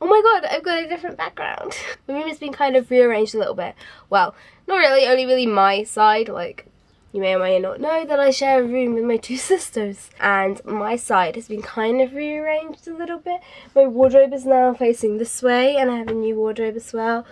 Oh my god, I've got a different background. My room has been kind of rearranged a little bit. Well, not really, only really my side. Like, you may or may not know that I share a room with my two sisters. And my side has been kind of rearranged a little bit. My wardrobe is now facing this way, and I have a new wardrobe as well.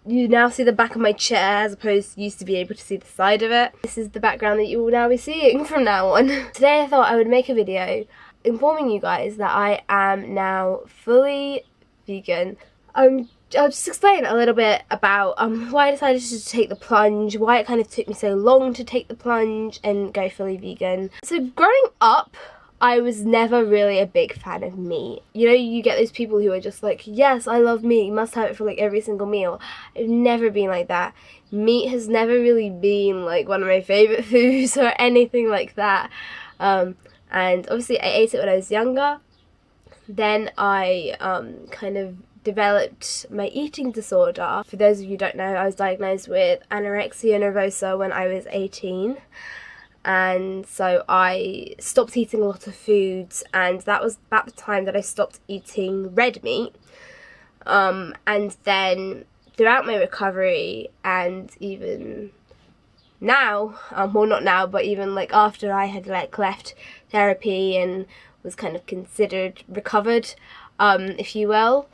You now see the back of my chair as opposed to used to be able to see the side of it. This is the background that you will now be seeing from now on. Today I thought I would make a video informing you guys that I am now fully vegan. I'll just explain a little bit about why I decided to take the plunge, why it kind of took me so long to take the plunge and go fully vegan. So growing up, I was never really a big fan of meat. You know, you get those people who are just like, yes, I love meat, you must have it for like every single meal. I've never been like that. Meat has never really been like one of my favourite foods or anything like that. And obviously I ate it when I was younger. Then I kind of developed my eating disorder. For those of you who don't know, I was diagnosed with anorexia nervosa when I was 18. And so I stopped eating a lot of foods, and that was about the time that I stopped eating red meat. And then throughout my recovery, and even now, well not now, but even like after I had like left therapy and was kind of considered recovered, if you will,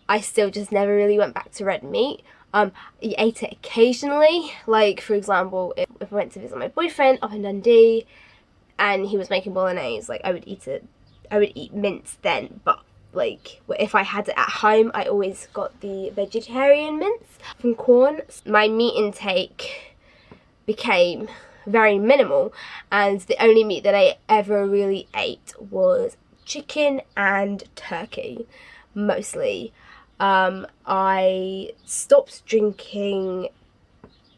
I still just never really went back to red meat. I ate it occasionally, like for example, if I went to visit my boyfriend up in Dundee and he was making bolognese, like I would eat mince then, but like if I had it at home, I always got the vegetarian mince from Corn. My meat intake became very minimal, and the only meat that I ever really ate was chicken and turkey, mostly. I stopped drinking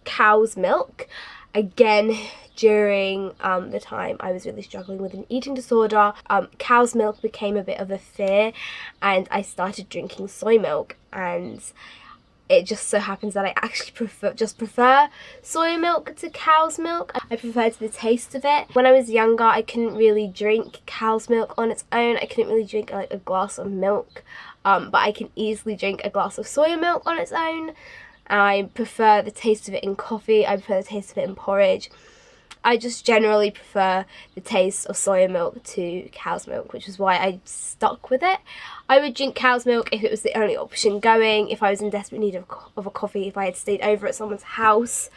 cow's milk again during the time I was really struggling with an eating disorder. Cow's milk became a bit of a fear, and I started drinking soy milk, and it just so happens that I actually prefer soy milk to cow's milk. I preferred the taste of it. When I was younger, I couldn't really drink cow's milk on its own. I couldn't really drink like a glass of milk, but I can easily drink a glass of soy milk on its own. I prefer the taste of it in coffee. I prefer the taste of it in porridge. I just generally prefer the taste of soy milk to cow's milk, which is why I stuck with it. I would drink cow's milk if it was the only option going, if I was in desperate need of a coffee, if I had stayed over at someone's house.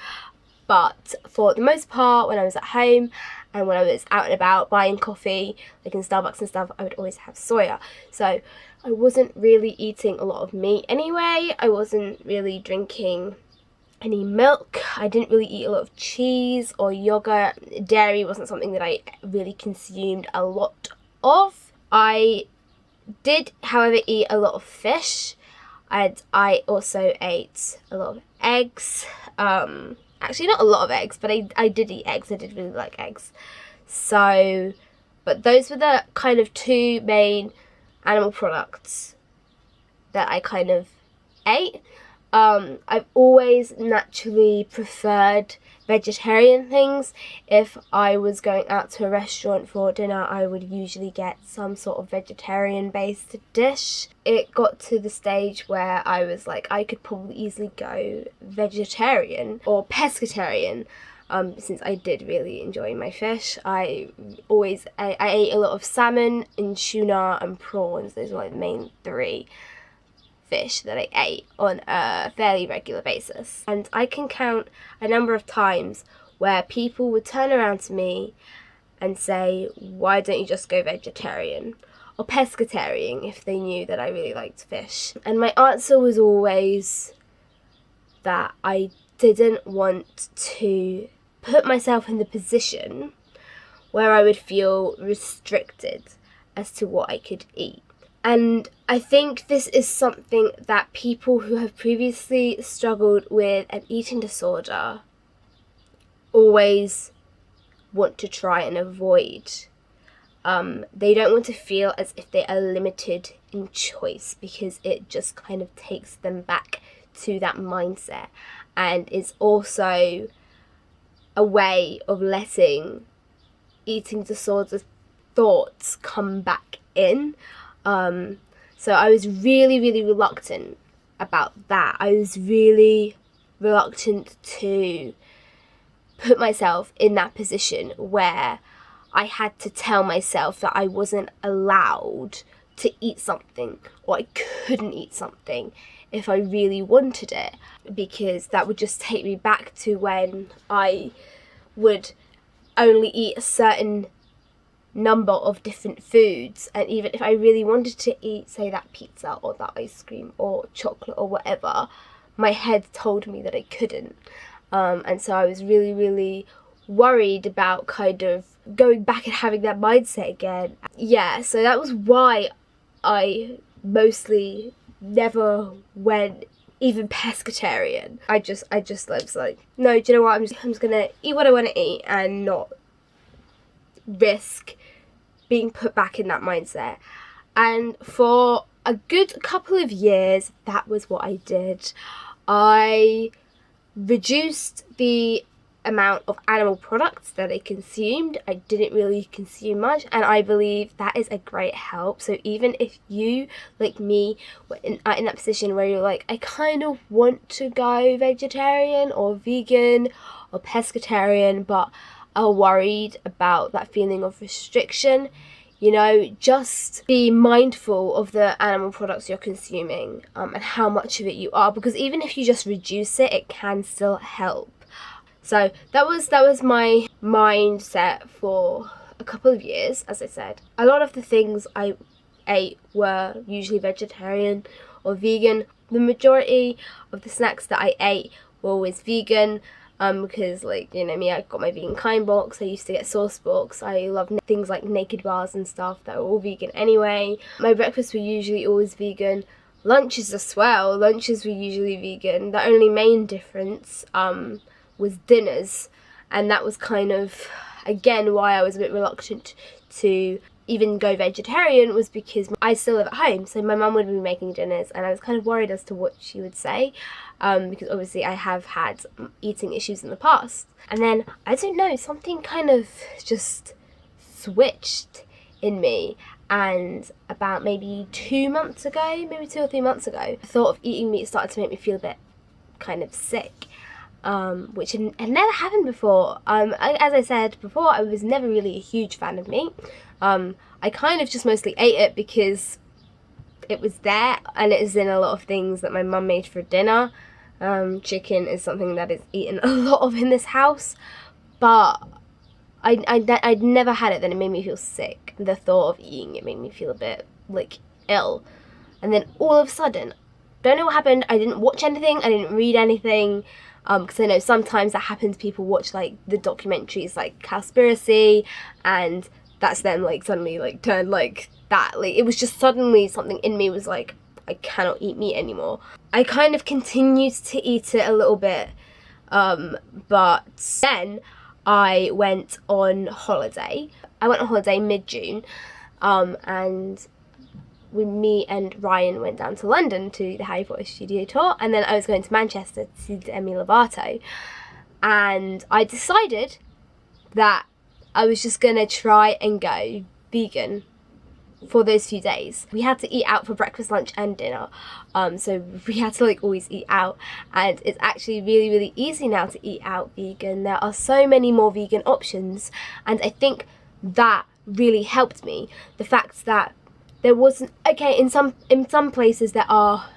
But for the most part, when I was at home and when I was out and about buying coffee, like in Starbucks and stuff, I would always have soya. So I wasn't really eating a lot of meat anyway. I wasn't really drinking any milk. I didn't really eat a lot of cheese or yogurt. Dairy wasn't something that I really consumed a lot of. I did, however, eat a lot of fish, and I also ate a lot of eggs. Actually, not a lot of eggs, but I did eat eggs. I did really like eggs. So, but those were the kind of two main animal products that I kind of ate. I've always naturally preferred vegetarian things. If I was going out to a restaurant for dinner, I would usually get some sort of vegetarian based dish. It got to the stage where I was like, I could probably easily go vegetarian or pescatarian. Since I did really enjoy my fish. I ate a lot of salmon and tuna and prawns. Those were like the main three fish that I ate on a fairly regular basis. And I can count a number of times where people would turn around to me and say, why don't you just go vegetarian or pescatarian, if they knew that I really liked fish. And my answer was always that I didn't want to put myself in the position where I would feel restricted as to what I could eat. And I think this is something that people who have previously struggled with an eating disorder always want to try and avoid. They don't want to feel as if they are limited in choice, because it just kind of takes them back to that mindset, and is also a way of letting eating disorder thoughts come back in. So I was really, really reluctant about that. I was really reluctant to put myself in that position where I had to tell myself that I wasn't allowed to eat something, or I couldn't eat something if I really wanted it, because that would just take me back to when I would only eat a certain number of different foods, and even if I really wanted to eat, say, that pizza or that ice cream or chocolate or whatever, my head told me that I couldn't. And so I was really, really worried about kind of going back and having that mindset again. Yeah, so that was why I mostly never went even pescatarian. I just was like, no, do you know what, I'm just gonna eat what I want to eat and not risk being put back in that mindset. And for a good couple of years, that was what I did. I reduced the amount of animal products that I consumed. I didn't really consume much, and I believe that is a great help. So even if you, like me, were in that position where you're like, I kind of want to go vegetarian or vegan or pescatarian, but are worried about that feeling of restriction, you know, just be mindful of the animal products you're consuming, and how much of it you are, because even if you just reduce it, it can still help. So that was my mindset for a couple of years. As I said, a lot of the things I ate were usually vegetarian or vegan. The majority of the snacks that I ate were always vegan, because, like, you know me, I got my vegan kind box. I used to get sauce box. I love things like naked bars and stuff that were all vegan anyway. My breakfasts were usually always vegan. Lunches as well. Lunches were usually vegan. The only main difference was dinners, and that was kind of, again, why I was a bit reluctant to even go vegetarian, was because I still live at home, so my mum would be making dinners, and I was kind of worried as to what she would say, because obviously I have had eating issues in the past. And then, I don't know, something kind of just switched in me, and about maybe 2 months ago, maybe 2 or 3 months ago, the thought of eating meat started to make me feel a bit kind of sick. Which had never happened before. As I said before, I was never really a huge fan of meat. I kind of just mostly ate it because it was there, and it is in a lot of things that my mum made for dinner. Chicken is something that is eaten a lot of in this house, but I'd never had it, then it made me feel sick. The thought of eating it made me feel a bit, like, ill. And then all of a sudden, don't know what happened, I didn't watch anything, I didn't read anything, because I know sometimes that happens. People watch, like, the documentaries like Cowspiracy, and that's then, like, suddenly, like, turned like that. Like, it was just suddenly something in me was like, I cannot eat meat anymore. I kind of continued to eat it a little bit, but then I went on holiday. I went on holiday mid-June, and me and Ryan went down to London to the Harry Potter studio tour, and then I was going to Manchester to see Demi Lovato, and I decided that I was just gonna try and go vegan for those few days. We had to eat out for breakfast, lunch and dinner, so we had to, like, always eat out, and it's actually really, really easy now to eat out vegan. There are so many more vegan options, and I think that really helped me. The fact that there wasn't, okay, in some places there are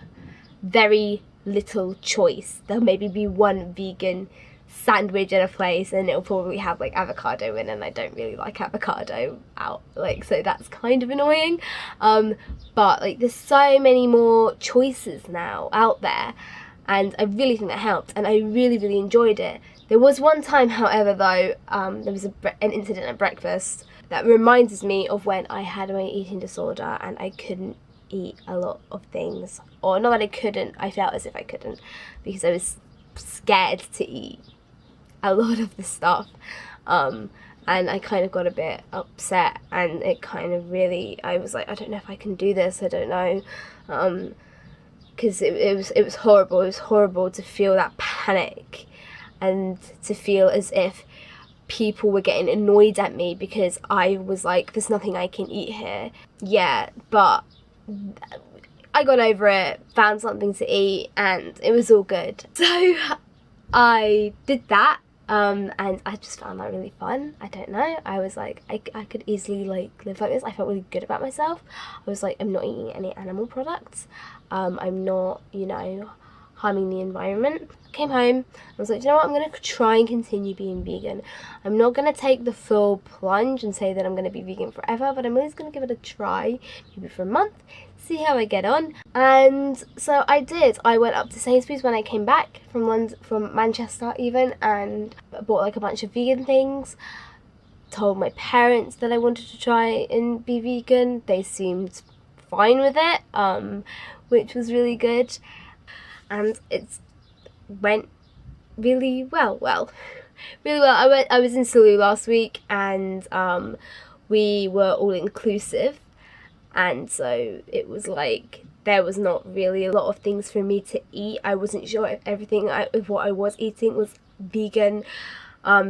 very little choice. There'll maybe be one vegan sandwich in a place, and it'll probably have, like, avocado in, and I don't really like avocado out, like, so that's kind of annoying. But, like, there's so many more choices now out there, and I really think that helped, and I really, really enjoyed it. There was one time, however, though, there was an incident at breakfast that reminds me of when I had my eating disorder and I couldn't eat a lot of things. Or not that I couldn't, I felt as if I couldn't, because I was scared to eat a lot of the stuff. And I kind of got a bit upset, and it kind of really, I was like, I don't know if I can do this, I don't know. Because it was horrible. It was horrible to feel that panic, and to feel as if people were getting annoyed at me because I was like, there's nothing I can eat here. Yeah, but I got over it, found something to eat, and it was all good. So I did that, and I just found that really fun. I don't know, I was like, I could easily like live like this. I felt really good about myself. I was like, I'm not eating any animal products, I'm not, you know, harming the environment. Came home, I was like, you know what, I'm gonna try and continue being vegan. I'm not gonna take the full plunge and say that I'm gonna be vegan forever, but I'm always gonna give it a try, maybe for a month, see how I get on. And so I did. I went up to Sainsbury's when I came back from Manchester even, and bought like a bunch of vegan things. Told my parents that I wanted to try and be vegan. They seemed fine with it, which was really good. And it's went really well. Really well. I was in Salou last week, and we were all inclusive, and so it was like there was not really a lot of things for me to eat. I wasn't sure if everything if what I was eating was vegan,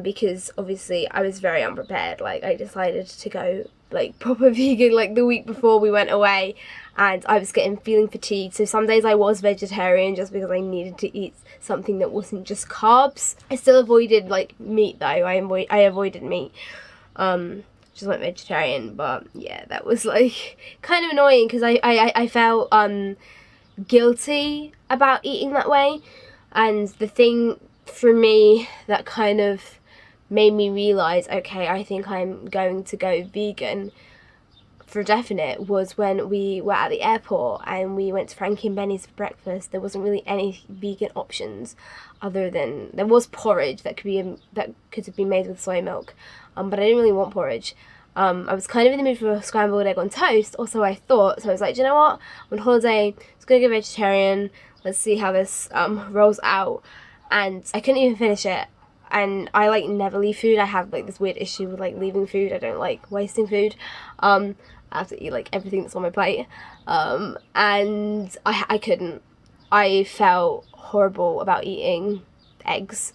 because obviously I was very unprepared. Like, I decided to go like proper vegan like the week before we went away, and I was feeling fatigued, so some days I was vegetarian just because I needed to eat something that wasn't just carbs. I still avoided like meat though. I avoided meat, just went vegetarian. But yeah, that was like kind of annoying because I felt guilty about eating that way. And the thing for me that kind of made me realise, okay, I think I'm going to go vegan for definite, was when we were at the airport and we went to Frankie and Benny's for breakfast. There wasn't really any vegan options other than, there was porridge that could have been made with soy milk, but I didn't really want porridge. I was kind of in the mood for a scrambled egg on toast, or so I thought. So I was like, do you know what, I'm on holiday, I'm just gonna go vegetarian, let's see how this rolls out. And I couldn't even finish it. And I like never leave food. I have like this weird issue with like leaving food. I don't like wasting food. I have to eat like everything that's on my plate. And I couldn't. I felt horrible about eating eggs.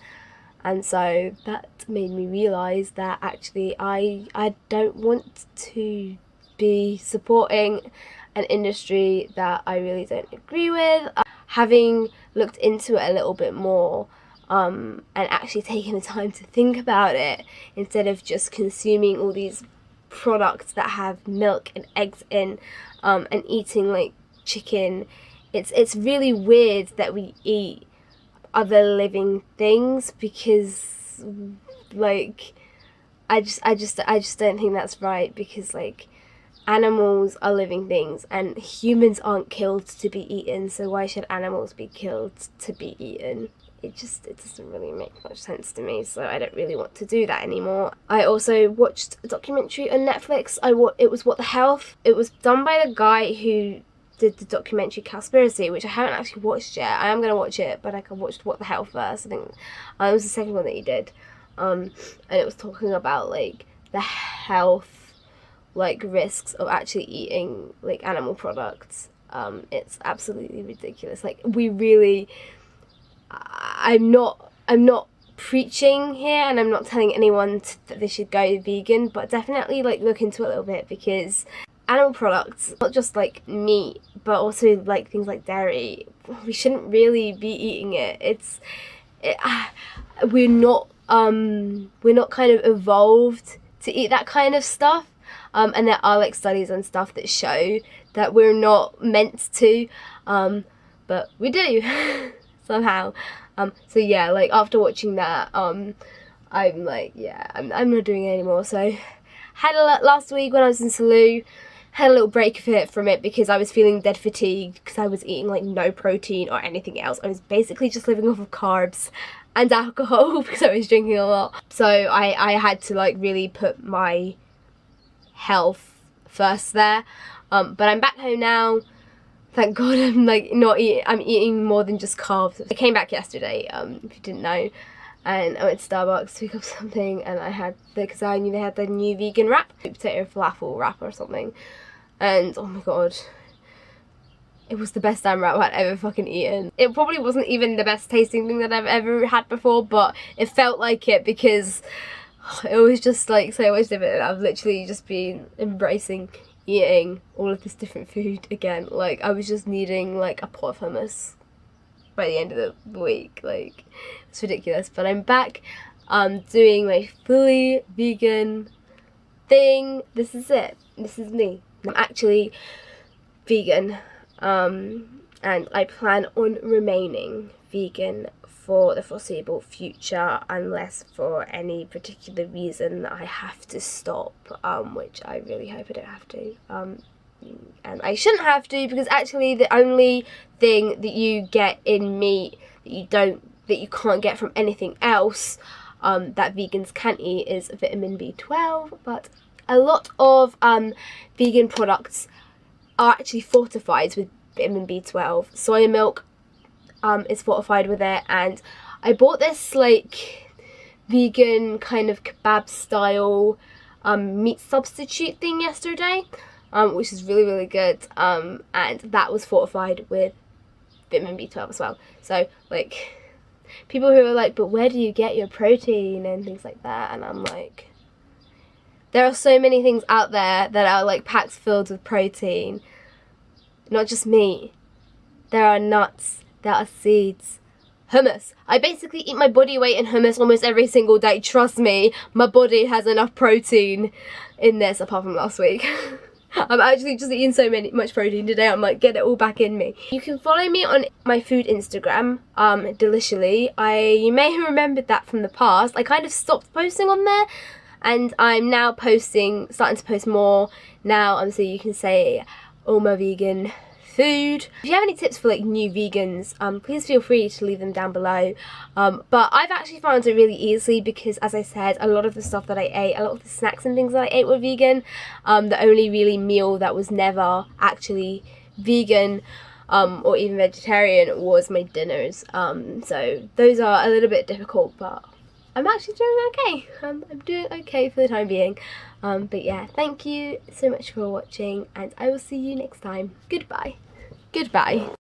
And so that made me realise that actually I don't want to be supporting an industry that I really don't agree with. Having looked into it a little bit more, and actually taking the time to think about it, instead of just consuming all these products that have milk and eggs in, and eating like chicken, it's really weird that we eat other living things, because like I just don't think that's right, because like animals are living things and humans aren't killed to be eaten, so why should animals be killed to be eaten? It doesn't really make much sense to me, so I don't really want to do that anymore. I also watched a documentary on Netflix. It was What the Health. It was done by the guy who did the documentary Cowspiracy, which I haven't actually watched yet. I am going to watch it, but I watched What the Health first. I think it was the second one that he did, and it was talking about like the health like risks of actually eating like animal products. It's absolutely ridiculous. Like, we really, I'm not preaching here, and I'm not telling anyone that they should go vegan, but definitely like look into it a little bit, because animal products, not just like meat, but also like things like dairy, we shouldn't really be eating it. We're not kind of evolved to eat that kind of stuff. And there are like studies and stuff that show that we're not meant to, but we do somehow. So yeah, like after watching that, I'm like, yeah, I'm not doing it anymore. So last week when I was in Salou, had a little break from it because I was feeling dead fatigued, because I was eating like no protein or anything else. I was basically just living off of carbs and alcohol because I was drinking a lot. So I had to like really put my health first there, but I'm back home now, thank God. I'm like not eating, I'm eating more than just carbs. I came back yesterday, if you didn't know, and I went to Starbucks to pick up something, and I had because I knew they had the new vegan wrap, potato falafel wrap or something, and oh my God, it was the best damn wrap I'd ever fucking eaten. It probably wasn't even the best tasting thing that I've ever had before, but it felt like it, because it was just like so much different. I've literally just been embracing eating all of this different food again. Like, I was just needing like a pot of hummus by the end of the week. Like, it's ridiculous. But I'm back doing my fully vegan thing. This is it. This is me. I'm actually vegan, and I plan on remaining vegan for the foreseeable future, unless for any particular reason that I have to stop, which I really hope I don't have to. And I shouldn't have to, because actually the only thing that you get in meat that you can't get from anything else that vegans can eat is vitamin B12. But a lot of vegan products are actually fortified with vitamin B12. Soya milk is fortified with it, and I bought this like vegan kind of kebab style meat substitute thing yesterday, which is really, really good, and that was fortified with vitamin B12 as well. So like, people who are like, but where do you get your protein and things like that, and I'm like, there are so many things out there that are like packs filled with protein, not just meat. There are nuts, there are seeds, hummus. I basically eat my body weight in hummus almost every single day. Trust me, my body has enough protein in this, apart from last week. I'm actually just eating so much protein today. I'm like, get it all back in me. You can follow me on my food Instagram, Deliciously. You may have remembered that from the past. I kind of stopped posting on there, and I'm now starting to post more now, so you can say all my vegan food. If you have any tips for like new vegans, please feel free to leave them down below. But I've actually found it really easy, because as I said, a lot of the stuff that I ate, a lot of the snacks and things that I ate were vegan. The only really meal that was never actually vegan or even vegetarian was my dinners. So those are a little bit difficult, but I'm actually doing okay. I'm doing okay for the time being. But yeah, thank you so much for watching, and I will see you next time. Goodbye. Goodbye.